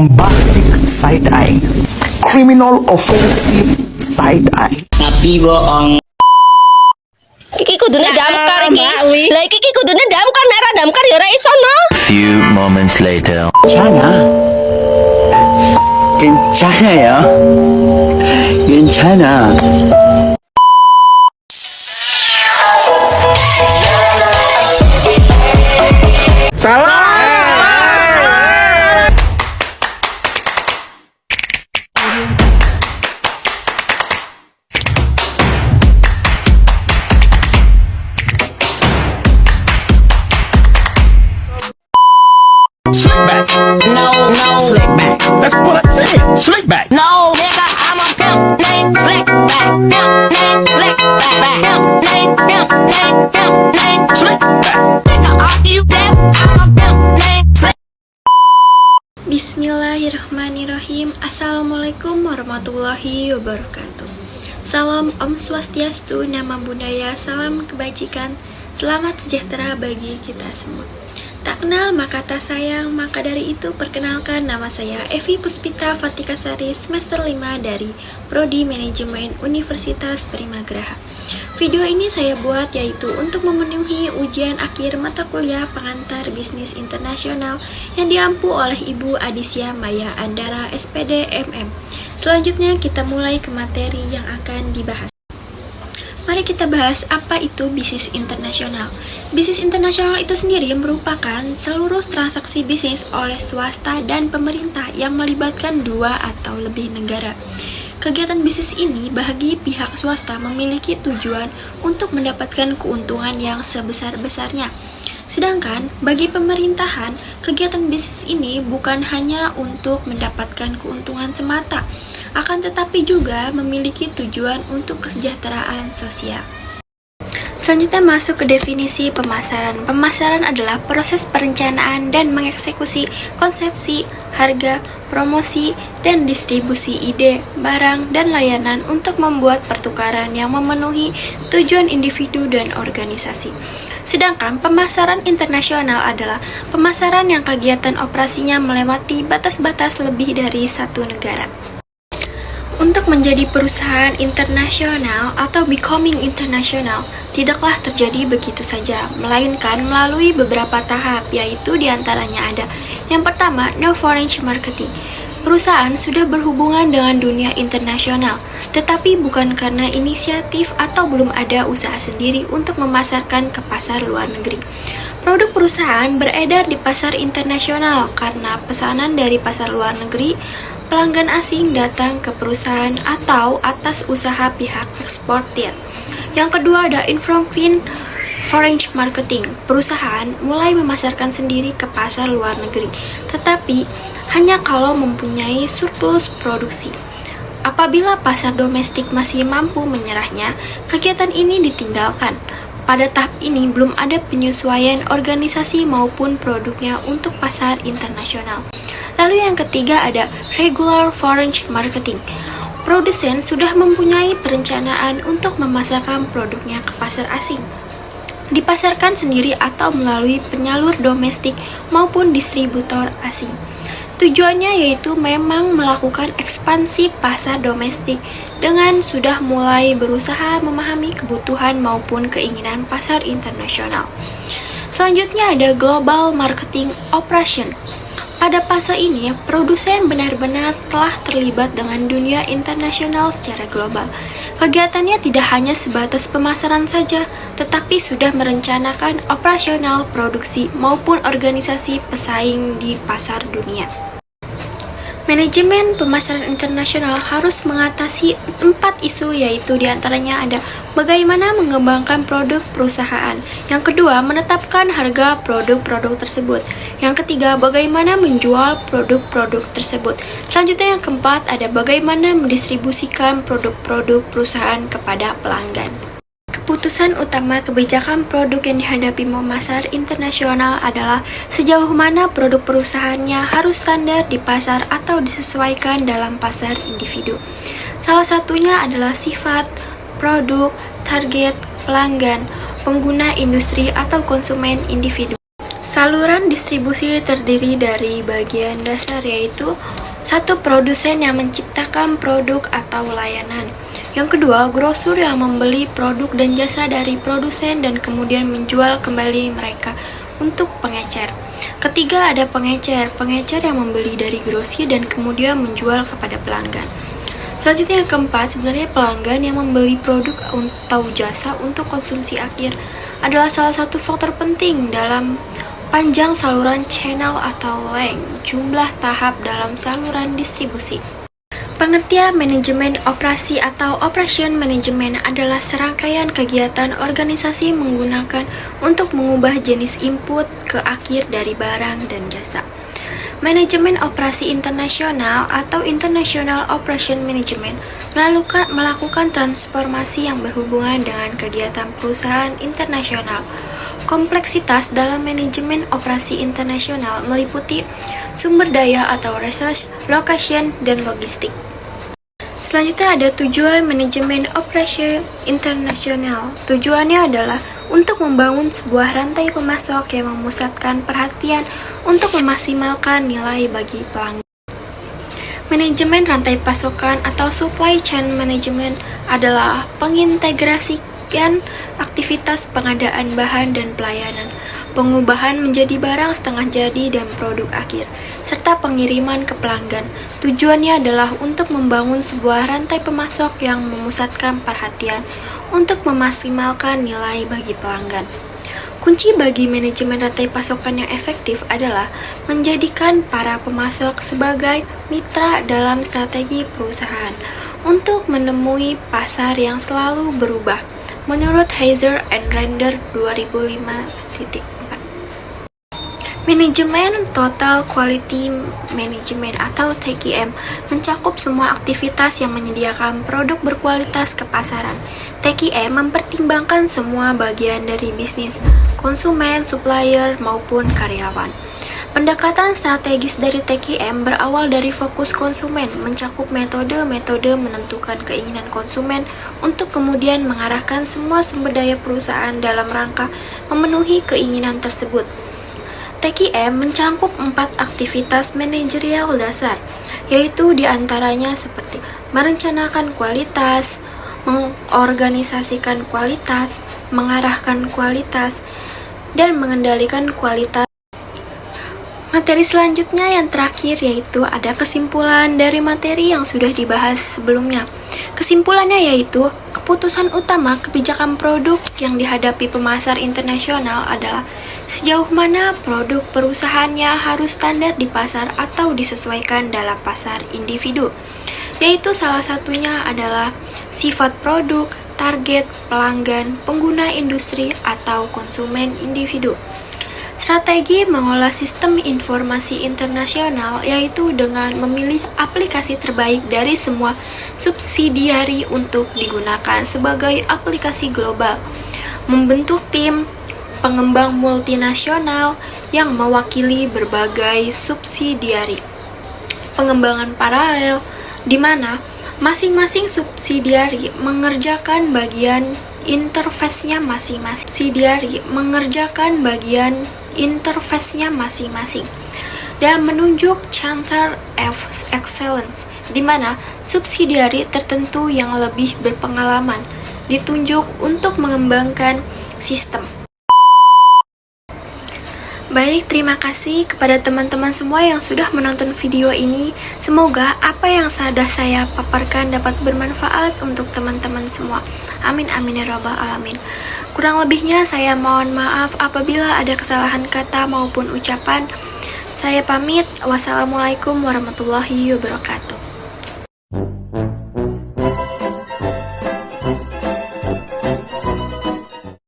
bombastic side eye, criminal offensive side eye. Tapi bohong. Iki kudune damkar iki. Lah iki kudune damkar nek ora damkar ya ora iso no. Few moments later. 괜찮아요. 괜찮아. Slick back. No, slick back. That's what I said. Slick back. No, nigga, I'm a pimp named Slick Back. Pimp named Slick Back. Pimp named Slick back. Nigga, are you dead? I'm a pimp named Slick. Bismillahirrahmanirrahim. Assalamualaikum warahmatullahi wabarakatuh. Salam Om Swastiastu, nama budaya, salam kebajikan, selamat sejahtera bagi kita semua. Tak kenal maka tak sayang, maka dari itu perkenalkan, nama saya Evi Puspita Fatikasari, semester 5 dari Prodi Manajemen Universitas Primagraha. Video ini saya buat yaitu untuk memenuhi ujian akhir mata kuliah pengantar bisnis internasional yang diampu oleh Ibu Adisya Maya Andara SPD MM. Selanjutnya kita mulai ke materi yang akan dibahas. Mari kita bahas apa itu bisnis internasional. Bisnis internasional itu sendiri merupakan seluruh transaksi bisnis oleh swasta dan pemerintah yang melibatkan dua atau lebih negara. Kegiatan bisnis ini bagi pihak swasta memiliki tujuan untuk mendapatkan keuntungan yang sebesar-besarnya. Sedangkan bagi pemerintahan, kegiatan bisnis ini bukan hanya untuk mendapatkan keuntungan semata, akan tetapi juga memiliki tujuan untuk kesejahteraan sosial. Selanjutnya masuk ke definisi pemasaran. Pemasaran adalah proses perencanaan dan mengeksekusi konsepsi, harga, promosi, dan distribusi ide, barang, dan layanan untuk membuat pertukaran yang memenuhi tujuan individu dan organisasi. Sedangkan pemasaran internasional adalah pemasaran yang kegiatan operasinya melewati batas-batas lebih dari satu negara. Untuk menjadi perusahaan internasional atau becoming international, tidaklah terjadi begitu saja, melainkan melalui beberapa tahap, yaitu diantaranya ada. Yang pertama, no foreign marketing. Perusahaan sudah berhubungan dengan dunia internasional, tetapi bukan karena inisiatif atau belum ada usaha sendiri untuk memasarkan ke pasar luar negeri. Produk perusahaan beredar di pasar internasional karena pesanan dari pasar luar negeri, pelanggan asing datang ke perusahaan atau atas usaha pihak eksportir. Yang kedua ada in-foreign marketing. Perusahaan mulai memasarkan sendiri ke pasar luar negeri, tetapi hanya kalau mempunyai surplus produksi. Apabila pasar domestik masih mampu menyerahnya, kegiatan ini ditinggalkan. Pada tahap ini belum ada penyesuaian organisasi maupun produknya untuk pasar internasional. Lalu yang ketiga ada regular foreign marketing. Produsen sudah mempunyai perencanaan untuk memasarkan produknya ke pasar asing. Dipasarkan sendiri atau melalui penyalur domestik maupun distributor asing. Tujuannya yaitu memang melakukan ekspansi pasar domestik dengan sudah mulai berusaha memahami kebutuhan maupun keinginan pasar internasional. Selanjutnya ada global marketing operation. Pada fase ini, produsen benar-benar telah terlibat dengan dunia internasional secara global. Kegiatannya tidak hanya sebatas pemasaran saja, tetapi sudah merencanakan operasional produksi maupun organisasi pesaing di pasar dunia. Manajemen pemasaran internasional harus mengatasi 4 isu, yaitu diantaranya ada bagaimana mengembangkan produk perusahaan. Yang kedua, menetapkan harga produk-produk tersebut. Yang ketiga, bagaimana menjual produk-produk tersebut. Selanjutnya yang keempat, ada bagaimana mendistribusikan produk-produk perusahaan kepada pelanggan. Keputusan utama kebijakan produk yang dihadapi pemasar internasional adalah sejauh mana produk perusahaannya harus standar di pasar atau disesuaikan dalam pasar individu. Salah satunya adalah sifat, produk, target, pelanggan, pengguna industri atau konsumen individu. Saluran distribusi terdiri dari bagian dasar, yaitu satu, produsen yang menciptakan produk atau layanan. Yang kedua, grosur yang membeli produk dan jasa dari produsen dan kemudian menjual kembali mereka untuk pengecer. Ketiga, ada pengecer yang membeli dari grosir dan kemudian menjual kepada pelanggan. Selanjutnya yang keempat, sebenarnya pelanggan yang membeli produk atau jasa untuk konsumsi akhir adalah salah satu faktor penting dalam panjang saluran channel atau length, jumlah tahap dalam saluran distribusi. Pengertian manajemen operasi atau operation management adalah serangkaian kegiatan organisasi menggunakan untuk mengubah jenis input ke akhir dari barang dan jasa. Manajemen operasi internasional atau International Operation Management melakukan transformasi yang berhubungan dengan kegiatan perusahaan internasional. Kompleksitas dalam manajemen operasi internasional meliputi sumber daya atau resource, location, dan logistik. Selanjutnya ada tujuan manajemen operasi internasional. Tujuannya adalah untuk membangun sebuah rantai pemasok yang memusatkan perhatian untuk memaksimalkan nilai bagi pelanggan. Manajemen rantai pasokan atau supply chain management adalah pengintegrasian aktivitas pengadaan bahan dan pelayanan, pengubahan menjadi barang setengah jadi dan produk akhir, serta pengiriman ke pelanggan. Tujuannya adalah untuk membangun sebuah rantai pemasok yang memusatkan perhatian untuk memaksimalkan nilai bagi pelanggan. Kunci bagi manajemen rantai pasokan yang efektif adalah menjadikan para pemasok sebagai mitra dalam strategi perusahaan untuk menemui pasar yang selalu berubah, menurut Heiser and Render 2005.4. Manajemen Total Quality Management atau TQM mencakup semua aktivitas yang menyediakan produk berkualitas ke pasaran. TQM mempertimbangkan semua bagian dari bisnis, konsumen, supplier, maupun karyawan. Pendekatan strategis dari TQM berawal dari fokus konsumen, mencakup metode-metode menentukan keinginan konsumen untuk kemudian mengarahkan semua sumber daya perusahaan dalam rangka memenuhi keinginan tersebut. TQM mencakup 4 aktivitas manajerial dasar, yaitu diantaranya seperti merencanakan kualitas, mengorganisasikan kualitas, mengarahkan kualitas, dan mengendalikan kualitas. Materi selanjutnya yang terakhir yaitu ada kesimpulan dari materi yang sudah dibahas sebelumnya. Kesimpulannya yaitu keputusan utama kebijakan produk yang dihadapi pemasar internasional adalah sejauh mana produk perusahaannya harus standar di pasar atau disesuaikan dalam pasar individu. Yaitu salah satunya adalah sifat produk, target pelanggan, pengguna industri, atau konsumen individu. Strategi mengolah sistem informasi internasional yaitu dengan memilih aplikasi terbaik dari semua subsidiari untuk digunakan sebagai aplikasi global. Membentuk tim pengembang multinasional yang mewakili berbagai subsidiari. Pengembangan paralel di mana masing-masing subsidiari mengerjakan bagian interface-nya masing-masing. Dan menunjuk Center of Excellence, di mana subsidiari tertentu yang lebih berpengalaman ditunjuk untuk mengembangkan sistem. Baik, terima kasih kepada teman-teman semua yang sudah menonton video ini. Semoga apa yang sudah saya paparkan dapat bermanfaat untuk teman-teman semua. Amin amin ya rabbal alamin. Kurang lebihnya saya mohon maaf apabila ada kesalahan kata maupun ucapan. Saya pamit. Wassalamualaikum warahmatullahi wabarakatuh.